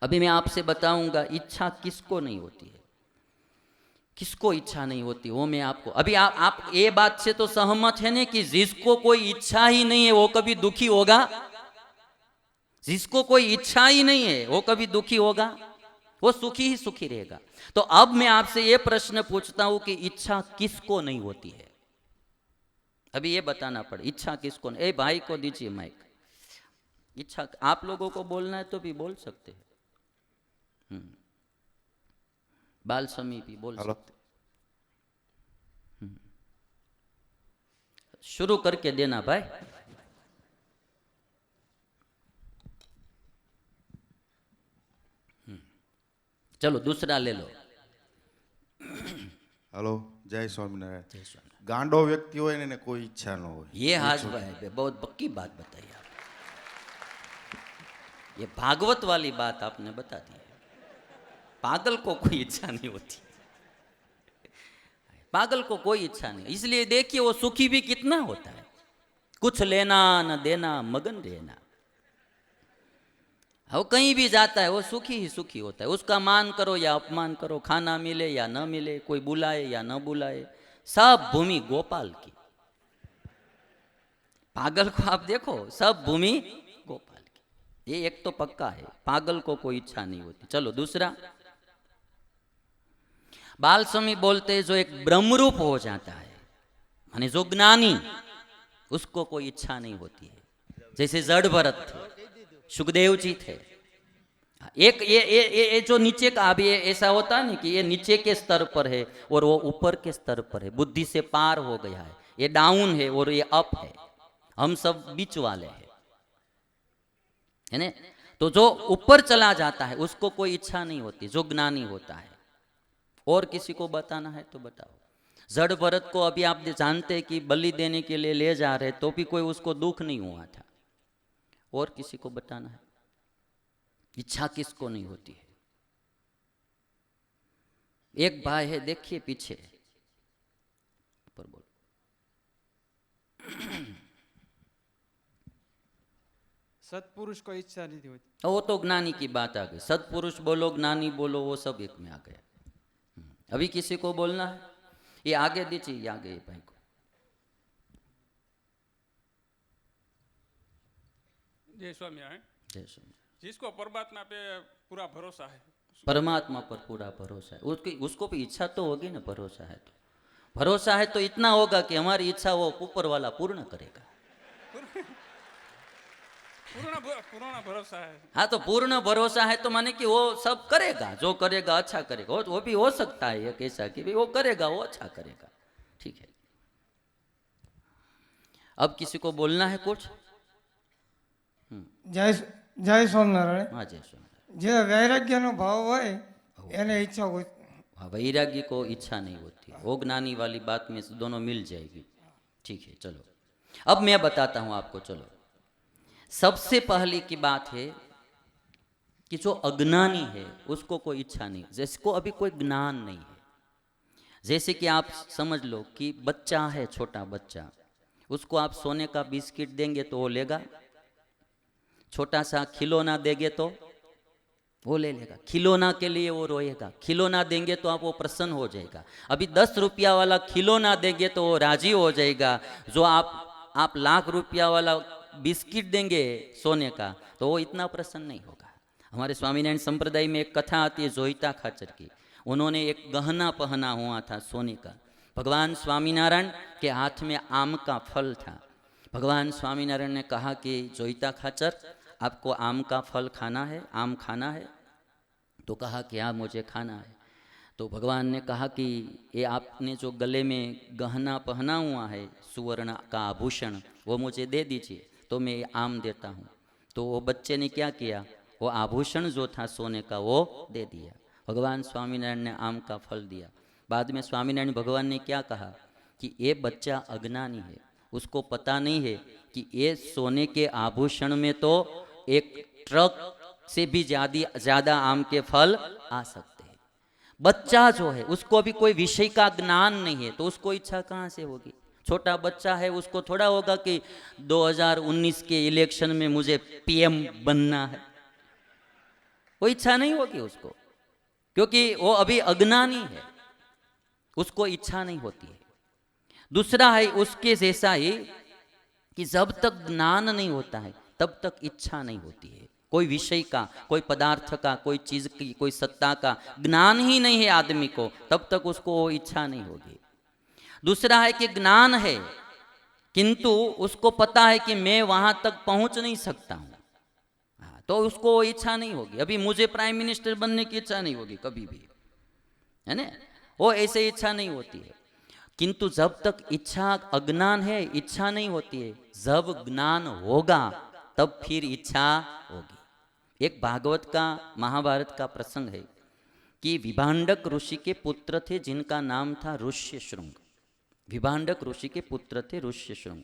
अभी मैं आपसे बताऊंगा इच्छा किसको नहीं होती है, किसको इच्छा नहीं होती वो मैं आपको अभी आप ये बात से तो सहमत है ना कि जिसको कोई इच्छा ही नहीं है वो कभी दुखी होगा? जिसको कोई इच्छा ही नहीं है वो कभी दुखी होगा? वो सुखी ही सुखी रहेगा। तो अब मैं आपसे ये प्रश्न पूछता हूं कि इच्छा किसको नहीं होती है? अभी ये बताना पड़े इच्छा किसको नहीं। ए भाई को दीजिए माइक। इच्छा आप लोगों को बोलना है तो भी बोल सकते हैं। बाल समी भी बोल सकते। शुरू करके देना भाई। चलो दूसरा ले लो। हेलो, जय स्वामीनारायण। जय स्वामीनारायण। गांडो व्यक्ति हो ने कोई इच्छा न हो, ये हाज भाई बहुत पक्की बात बताई आप। ये भागवत वाली बात आपने बता दी है। पागल को कोई इच्छा नहीं होती, पागल को कोई इच्छा नहीं। इसलिए देखिए वो सुखी भी कितना होता है, कुछ लेना न देना मगन रहना। वो कहीं भी जाता है वो सुखी ही सुखी होता है। उसका मान करो या अपमान करो, खाना मिले या न मिले, कोई बुलाए या न बुलाए, सब भूमि गोपाल की। पागल को आप देखो, सब भूमि गोपाल की। ये एक तो पक्का है, पागल को कोई इच्छा नहीं होती। चलो दूसरा, बाल स्वामी बोलते जो एक ब्रह्मरूप हो जाता है माने जो ज्ञानी, उसको कोई इच्छा नहीं होती है। जैसे जड़ भरत थे, सुखदेव जी थे। एक ये जो नीचे का, अभी ऐसा होता है ना कि ये नीचे के स्तर पर है और वो ऊपर के स्तर पर है, बुद्धि से पार हो गया है। ये डाउन है और ये अप है, हम सब बीच वाले हैं, है ना। तो जो ऊपर चला जाता है उसको कोई इच्छा नहीं होती, जो ज्ञानी होता है। और किसी को बताना है तो बताओ। जड़ भरत को अभी आप जानते हैं कि बलि देने के लिए ले जा रहे तो भी कोई उसको दुख नहीं हुआ था। और किसी को बताना है इच्छा किसको नहीं होती है? एक भाई है, देखिए पीछे पर बोलो। सत्पुरुष को इच्छा नहीं होती। वो तो ज्ञानी की बात आ गई। सत्पुरुष बोलो, ज्ञानी बोलो, वो सब एक में आ गया। अभी किसी को बोलना है? ये आगे दीजिए, आगे ये भाई को। जय स्वामीनारायण। जय स्वामी। जिसको परमात्मा पे पूरा भरोसा है, परमात्मा पर पूरा भरोसा है, उसको भी इच्छा तो होगी ना। भरोसा है तो, भरोसा है तो इतना होगा कि हमारी इच्छा वो ऊपर वाला पूर्ण करेगा। पूर्ण भरोसा है। हाँ तो पूर्ण भरोसा है तो माने कि वो सब करेगा, जो करेगा अच्छा करेगा। वो भी हो सकता है एक ऐसा कि वो करेगा, वो अच्छा करेगा। ठीक है, अब किसी को बोलना है कुछ? जय जय स्वामीनारायण। हाँ जय स्वामीनारायण। जे वैराग्य नो भाव होय एने इच्छा हो। हाँ, वैराग्य को इच्छा नहीं होती। वो ज्ञानी वाली बात में दोनों मिल जाएगी। ठीक है, चलो अब मैं बताता हूं आपको। चलो सबसे पहली की बात है कि जो अज्ञानी है उसको कोई इच्छा नहीं, जिसको अभी कोई ज्ञान नहीं है। जैसे कि आप समझ लो कि बच्चा है, छोटा बच्चा, उसको आप सोने का बिस्किट देंगे तो वो लेगा, छोटा सा खिलौना देंगे तो वो ले लेगा। खिलौना के लिए वो रोएगा, खिलौना देंगे तो आप वो प्रसन्न हो जाएगा। अभी 10 रुपया वाला खिलौना देंगे तो वो राजी हो जाएगा। जो आप लाख रुपया वाला बिस्किट देंगे सोने का तो वो इतना प्रसन्न नहीं होगा। हमारे स्वामीनारायण संप्रदाय में एक कथा आती है जोहिता खाचर की। उन्होंने एक गहना पहना हुआ था सोने का। भगवान स्वामीनारायण के हाथ में आम का फल था। भगवान स्वामीनारायण ने कहा कि जोहिता खाचर, आपको आम का फल खाना है, आम खाना है? तो कहा कि हाँ मुझे खाना है। तो भगवान ने कहा कि ये आपने जो गले में गहना पहना हुआ है सुवर्ण का आभूषण, वो मुझे दे दीजिए तो मैं आम देता हूँ। तो वो बच्चे ने क्या किया, वो आभूषण जो था सोने का वो दे दिया। भगवान स्वामीनारायण ने आम का फल दिया। बाद में स्वामीनारायण भगवान ने क्या कहा कि ये बच्चा अज्ञानी है, उसको पता नहीं है कि ये सोने के आभूषण में तो एक ट्रक से भी ज्यादा आम के फल आ सकते हैं। बच्चा जो है उसको अभी कोई विषय का ज्ञान नहीं है, तो उसको इच्छा कहाँ से होगी? छोटा बच्चा है, उसको थोड़ा होगा कि 2019 के इलेक्शन में मुझे पीएम बनना है। वो इच्छा नहीं होगी उसको, क्योंकि वो अभी अज्ञानी है, उसको इच्छा नहीं होती है। दूसरा है उसके जैसा ही कि जब तक ज्ञान नहीं होता है तब तक इच्छा नहीं होती है। कोई विषय का, कोई पदार्थ का, कोई चीज की, कोई सत्ता का ज्ञान ही नहीं है आदमी को, तब तक उसको वो इच्छा नहीं होगी। दूसरा है कि ज्ञान है किंतु उसको पता है कि मैं वहां तक पहुंच नहीं सकता हूं, तो उसको इच्छा नहीं होगी। अभी मुझे प्राइम मिनिस्टर बनने की इच्छा नहीं होगी कभी भी, है ना, वो ऐसे इच्छा नहीं होती है। किंतु जब तक इच्छा अज्ञान है, इच्छा नहीं होती है। जब ज्ञान होगा तब फिर इच्छा होगी। एक भागवत का, महाभारत का प्रसंग है कि विभांडक ऋषि के पुत्र थे जिनका नाम था ऋष्यशृंग। विभांडक ऋषि के पुत्र थे ऋष्यशृंग।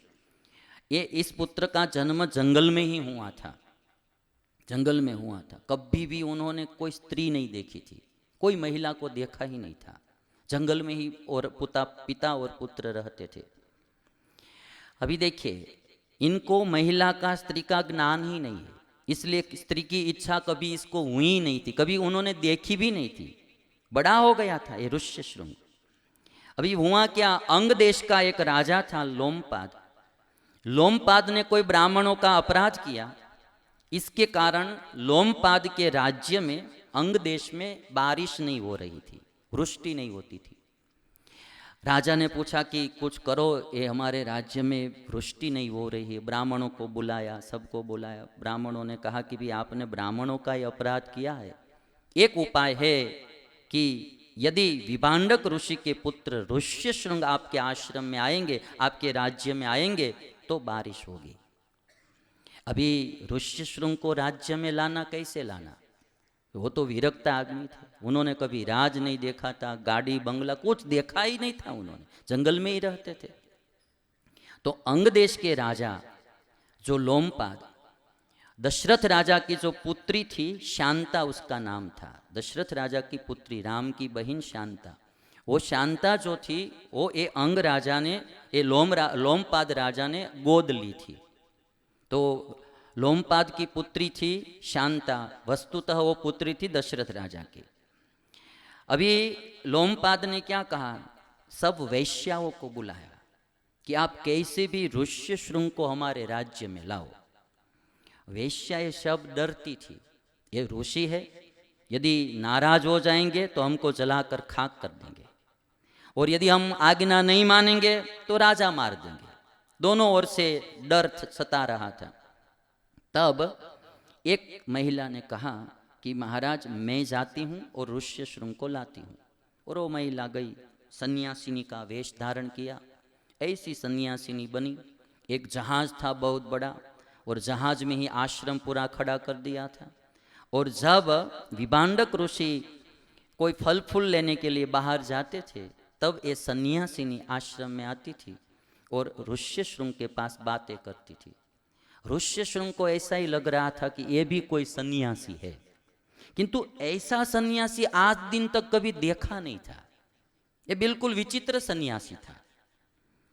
ये इस पुत्र का जन्म जंगल में ही हुआ था, जंगल में हुआ था। कभी भी उन्होंने कोई स्त्री नहीं देखी थी, कोई महिला को देखा ही नहीं था। जंगल में ही और पिता और पुत्र रहते थे। अभी देखिए, इनको महिला का, स्त्री का ज्ञान ही नहीं है, इसलिए स्त्री की इच्छा कभी इसको हुई नहीं थी, कभी उन्होंने देखी भी नहीं थी। बड़ा हो गया था ये ऋष्यशृंग। अभी हुआ क्या, अंग देश का एक राजा था लोमपाद। लोमपाद ने कोई ब्राह्मणों का अपराध किया, इसके कारण लोमपाद के राज्य में, अंग देश में बारिश नहीं हो रही थी, वृष्टि नहीं होती थी। राजा ने पूछा कि कुछ करो, ये हमारे राज्य में वृष्टि नहीं हो रही है। ब्राह्मणों को बुलाया, सबको बुलाया। ब्राह्मणों ने कहा कि भी आपने ब्राह्मणों का ये अपराध किया है, एक उपाय है कि यदि विभांडक ऋषि के पुत्र ऋष्यशृंग आपके आश्रम में आएंगे, आपके राज्य में आएंगे, तो बारिश होगी। अभी ऋष्यशृंग को राज्य में लाना, कैसे लाना, वो तो विरक्त आदमी थे, उन्होंने कभी राज नहीं देखा था, गाड़ी बंगला कुछ देखा ही नहीं था, उन्होंने जंगल में ही रहते थे। तो अंग देश के राजा जो लोमपाद, दशरथ राजा की जो पुत्री थी शांता, उसका नाम था। दशरथ राजा की पुत्री, राम की बहन शांता, वो शांता जो थी वो ये अंग राजा ने, ये लोमपाद राजा ने गोद ली थी। तो लोमपाद की पुत्री थी शांता, वस्तुतः वो पुत्री थी दशरथ राजा की। अभी लोमपाद ने क्या कहा, सब वैश्याओं को बुलाया कि आप कैसे भी ऋष्यशृंग को हमारे राज्य में लाओ। वैश्या ये शब्द डरती थी, ये ऋषि है, यदि नाराज हो जाएंगे तो हमको जलाकर खाक कर देंगे, और यदि हम आज्ञा नहीं मानेंगे तो राजा मार देंगे। दोनों ओर से डर सता रहा था। तब एक महिला ने कहा कि महाराज मैं जाती हूँ और ऋष्यशृंग को लाती हूँ। और वो महिला गई, सन्यासिनी का वेश धारण किया, ऐसी सन्यासिनी बनी। एक जहाज था बहुत बड़ा, और जहाज में ही आश्रम पूरा खड़ा कर दिया था। और जब विभांडक ऋषि कोई फल फूल लेने के लिए बाहर जाते थे, तब ये सन्यासिनी आश्रम में आती थी और ऋष्यशृंग के पास बातें करती थी। ऋष्यशृंग को ऐसा ही लग रहा था कि ये भी कोई सन्यासी है, किंतु ऐसा सन्यासी आज दिन तक कभी देखा नहीं था, ये बिल्कुल विचित्र सन्यासी था।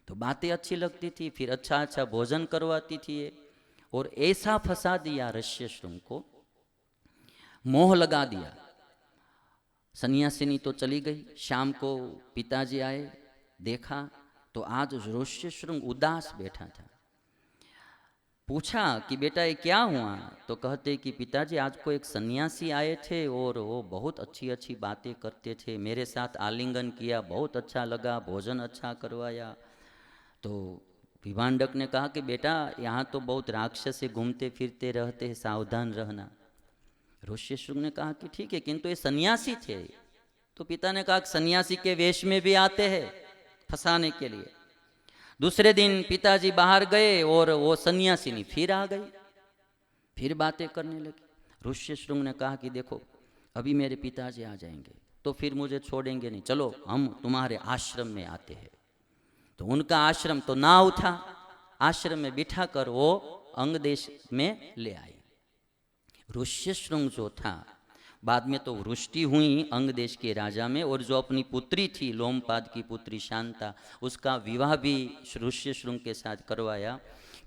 तो बातें अच्छी लगती थी, फिर अच्छा अच्छा भोजन करवाती थी ये, और ऐसा फंसा दिया ऋष्यशृंग को, मोह लगा दिया। सन्यासिनी तो चली गई। शाम को पिताजी आए, देखा तो आज ऋष्यशृंग उदास बैठा था। पूछा कि बेटा ये क्या हुआ, तो कहते कि पिताजी आज को एक सन्यासी आए थे और वो बहुत अच्छी अच्छी बातें करते थे, मेरे साथ आलिंगन किया, बहुत अच्छा लगा, भोजन अच्छा करवाया। तो विभांडक ने कहा कि बेटा यहाँ तो बहुत राक्षस घूमते फिरते रहते हैं, सावधान रहना। ऋष्यशृंग ने कहा कि ठीक है, किंतु ये सन्यासी थे। तो पिता ने कहा सन्यासी के वेश में भी आते हैं फंसाने के लिए। दूसरे दिन पिताजी बाहर गए और वो सन्यासिनी फिर आ गई, फिर बातें करने लगी। ऋष्यशृंग ने कहा कि देखो अभी मेरे पिताजी आ जाएंगे तो फिर मुझे छोड़ेंगे नहीं, चलो हम तुम्हारे आश्रम में आते हैं। तो उनका आश्रम तो ना उठा, आश्रम में बिठा कर वो अंग देश में ले आई। ऋष्यशृंग जो था, बाद में तो वृष्टि हुई अंग देश के राजा में, और जो अपनी पुत्री थी लोमपाद की पुत्री शांता, उसका विवाह भी ऋष्यशृंग के साथ करवाया।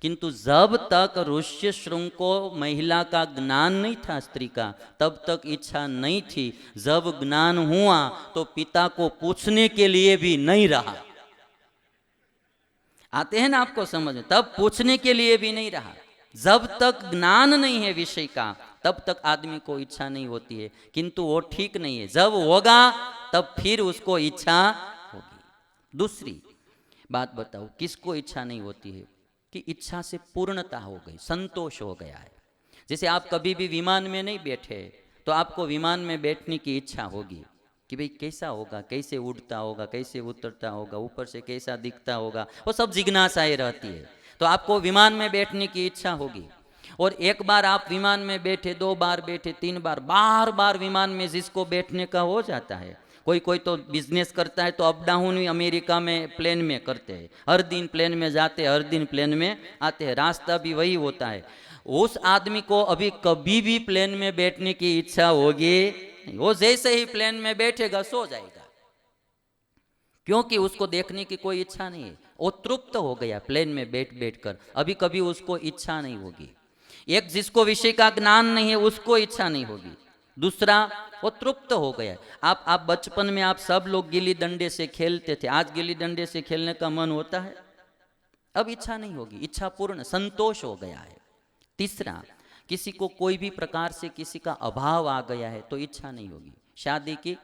किंतु जब तक ऋष्य शृंग को महिला का ज्ञान नहीं था, स्त्री का, तब तक इच्छा नहीं थी। जब ज्ञान हुआ तो पिता को पूछने के लिए भी नहीं रहा। आते हैं ना आपको समझ में? तब पूछने के लिए भी नहीं रहा। जब तक ज्ञान नहीं है विषय का तब तक आदमी को इच्छा नहीं होती है, किंतु वो ठीक नहीं है। जब होगा तब फिर उसको इच्छा होगी। दूसरी बात बताओ, किसको इच्छा नहीं होती है? कि इच्छा से पूर्णता हो गई, संतोष हो गया है। जैसे आप कभी भी विमान में नहीं बैठे तो आपको विमान में बैठने की इच्छा होगी कि भाई कैसा होगा, कैसे उड़ता होगा, कैसे उतरता होगा, ऊपर से कैसा दिखता होगा, वो सब जिज्ञासाएं रहती है। तो आपको विमान में बैठने की इच्छा होगी। और एक बार आप विमान में बैठे, 2 बार बैठे, 3 बार, बार बार विमान में जिसको बैठने का हो जाता है। कोई कोई तो बिजनेस करता है तो अप डाउन ही अमेरिका में प्लेन में करते हैं, हर दिन प्लेन में जाते हैं, हर दिन प्लेन में आते हैं, रास्ता भी वही होता है। उस आदमी को अभी कभी भी प्लेन में बैठने की इच्छा होगी नहीं। वो जैसे ही प्लेन में बैठेगा सो जाएगा, क्योंकि उसको देखने की कोई इच्छा नहीं है। वो तृप्त हो गया प्लेन में बैठ बैठ कर, अभी कभी उसको इच्छा नहीं होगी। एक जिसको विषय का ज्ञान नहीं है उसको इच्छा नहीं होगी, दूसरा वो तृप्त हो गया। आप बचपन में आप सब लोग गिल्ली डंडे से खेलते थे, आज गिल्ली डंडे से खेलने का मन होता है? अब इच्छा नहीं होगी, इच्छा पूर्ण, संतोष हो गया है। तीसरा, किसी को कोई भी प्रकार से किसी का अभाव आ गया है तो इच्छा नहीं होगी। शादी की,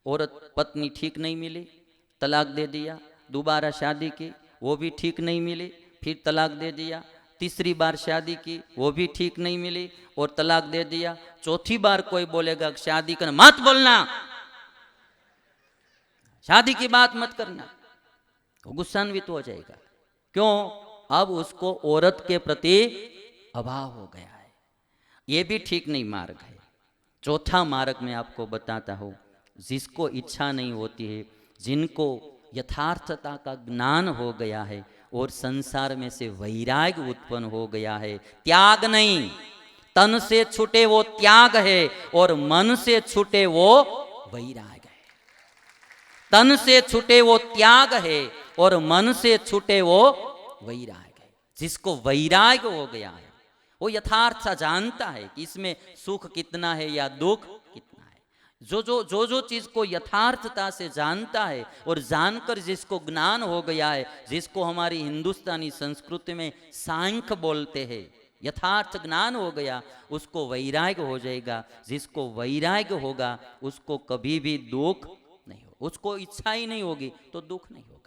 औरत पत्नी ठीक नहीं मिली, तलाक दे दिया, दोबारा शादी की, वो भी ठीक नहीं मिली, फिर तलाक दे दिया, तीसरी बार शादी की, वो भी ठीक नहीं मिली और तलाक दे दिया, चौथी बार कोई बोलेगा शादी करना, मत बोलना, शादी की बात मत करना, वो गुस्सान्वित हो जाएगा। क्यों? अब उसको औरत के प्रति अभाव हो गया है। ये भी ठीक नहीं मार्ग है। चौथा मार्ग मैं आपको बताता हूं, जिसको इच्छा नहीं होती है, जिनको यथार्थता का ज्ञान हो गया है और संसार में से वैराग्य उत्पन्न हो गया है। त्याग नहीं, तन से छूटे वो त्याग है और मन से छूटे वो वैराग्य है। तन से छूटे वो त्याग है और मन से छूटे वो वैराग्य है। जिसको वैराग्य हो गया है वो यथार्थ सा जानता है कि इसमें सुख कितना है या दुख कितना है। जो चीज को यथार्थता से जानता है और जानकर जिसको ज्ञान हो गया है, जिसको हमारी हिंदुस्तानी संस्कृति में सांख्य बोलते हैं, यथार्थ ज्ञान हो गया, उसको वैराग्य हो जाएगा। जिसको वैराग्य होगा उसको कभी भी दुख नहीं हो, उसको इच्छा ही नहीं होगी तो दुख नहीं होगा।